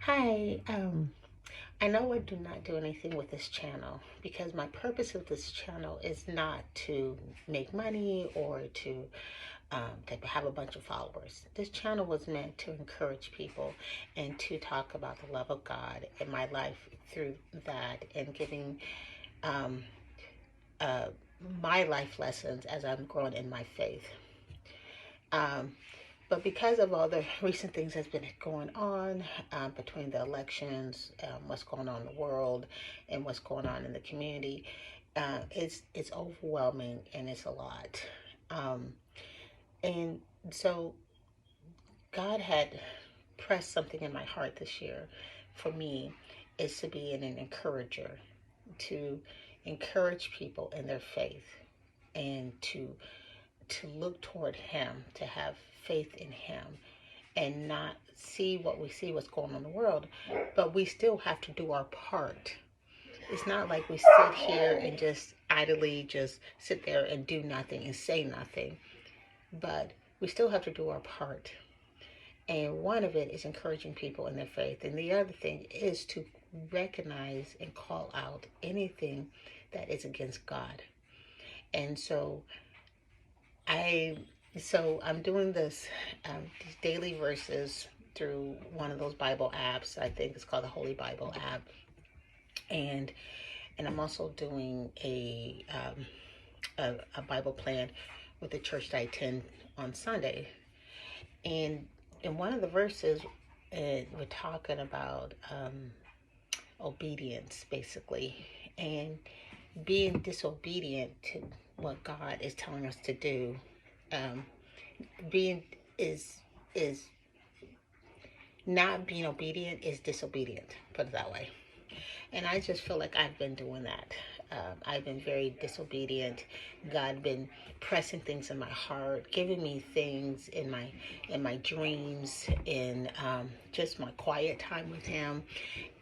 Hi, I know I do not do anything with this channel because my purpose of this channel is not to make money or to have a bunch of followers. This channel was meant to encourage people and to talk about the love of God in my life through that and giving um, uh, my life lessons as I'm growing in my faith. Um, But because of all the recent things that's been going on between the elections, what's going on in the world, and what's going on in the community, it's overwhelming and it's a lot. Um, and so God had pressed something in my heart this year for me is to be an encourager, to encourage people in their faith, and to look toward Him, to have faith in Him, and not see what we see what's going on in the world, but we still have to do our part. It's not like we sit here and just idly just sit there and do nothing and say nothing, but we still have to do our part. And one of it is encouraging people in their faith, and the other thing is to recognize and call out anything that is against God. And I I'm doing these daily verses through one of those Bible apps. I think it's called the Holy Bible app, and I'm also doing a Bible plan with the church that I attend on Sunday. And in one of the verses, we're talking about obedience, basically, and being disobedient to what God is telling us to do. Um, being is not being obedient is disobedient. Put it that way. And I just feel like I've been doing that. I've been very disobedient. God been pressing things in my heart, giving me things in my dreams, in just my quiet time with Him.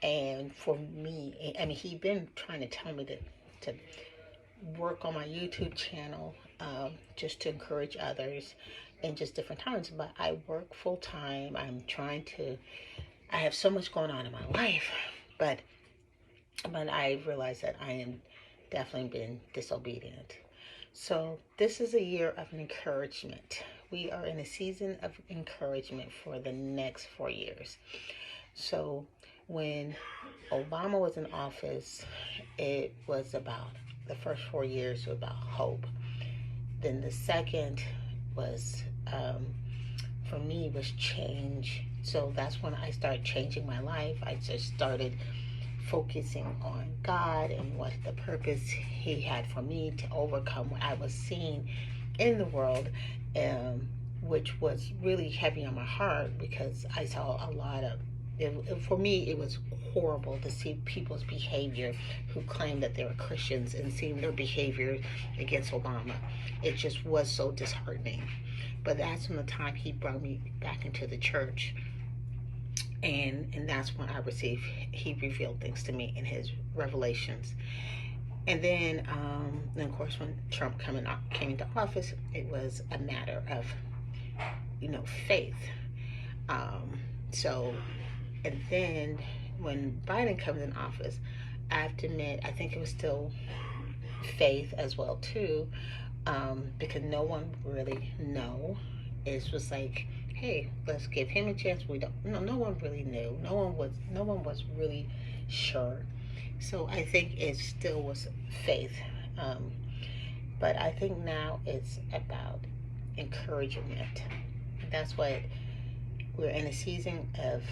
And for me, I mean, He been trying to tell me to work on my YouTube channel, just to encourage others in just different times. But I work full time. I have so much going on in my life, but I realize that I am definitely been disobedient. So this is a year of encouragement. We are in a season of encouragement for the next 4 years. So when Obama was in office, it was about the first 4 years were about hope. Then the second was for me was change. So that's when I started changing my life. I just started focusing on God and what the purpose He had for me to overcome what I was seeing in the world, which was really heavy on my heart because I saw a lot of for me, it was horrible to see people's behavior who claimed that they were Christians and seeing their behavior against Obama. It just was so disheartening. But that's when the time He brought me back into the church, and that's when He revealed things to me in His revelations. And then of course, when Trump came into office, it was a matter of faith. Um, so and then when Biden comes in office, I have to admit, I think it was still faith as well too, because no one really know. It was like, hey, let's give him a chance. We don't. No one really knew. No one was really sure. So I think it still was faith. Um, but I think now it's about encouragement. That's what we're in a season of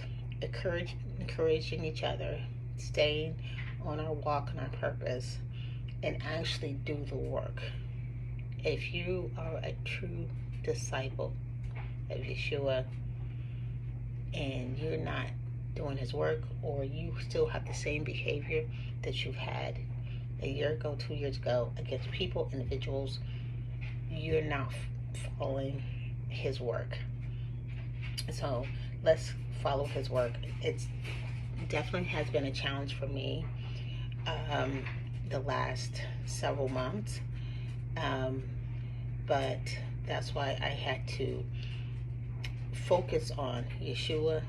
encouraging each other, staying on our walk and our purpose, and actually do the work. If you are a true disciple of Yeshua and you're not doing His work, or you still have the same behavior that you've had a year ago, 2 years ago against people, individuals, you're not following His work. So let's follow His work. It's definitely has been a challenge for me the last several months, but that's why I had to focus on Yeshua,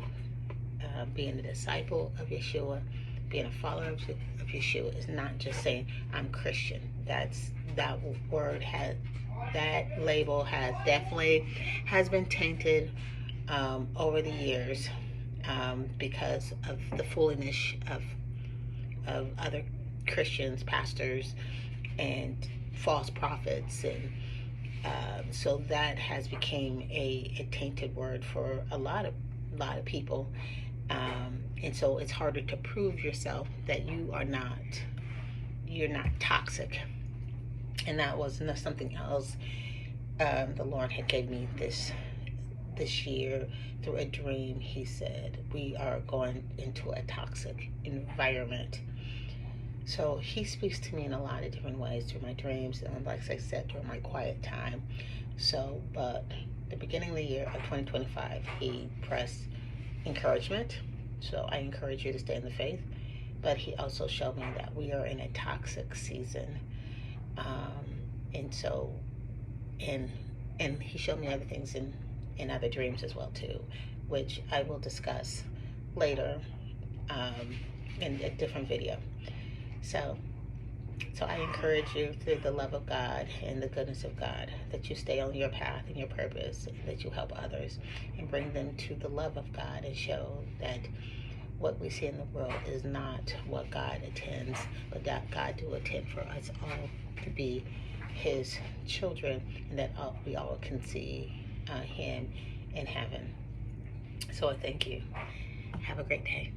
being a disciple of Yeshua, being a follower of Yeshua is not just saying I'm Christian. That word has, that label has definitely has been tainted over the years because of the foolishness of other Christians, pastors, and false prophets, and so that has become a tainted word for a lot of people, and so it's harder to prove yourself that you're not toxic. And that was something else the Lord had gave me this year through a dream. He said we are going into a toxic environment. So he speaks to me in a lot of different ways through my dreams and, like I said, during my quiet time. So, but the beginning of the year of 2025, he pressed encouragement. So I encourage you to stay in the faith. But he also showed me that we are in a toxic season. And so, and he showed me other things in other dreams as well too, which I will discuss later in a different video. So I encourage you through the love of God and the goodness of God that you stay on your path and your purpose, and that you help others and bring them to the love of God, and show that what we see in the world is not what God intends, but that God do intend for us all to be his children, and that we all can see him in heaven. So I thank you. Have a great day.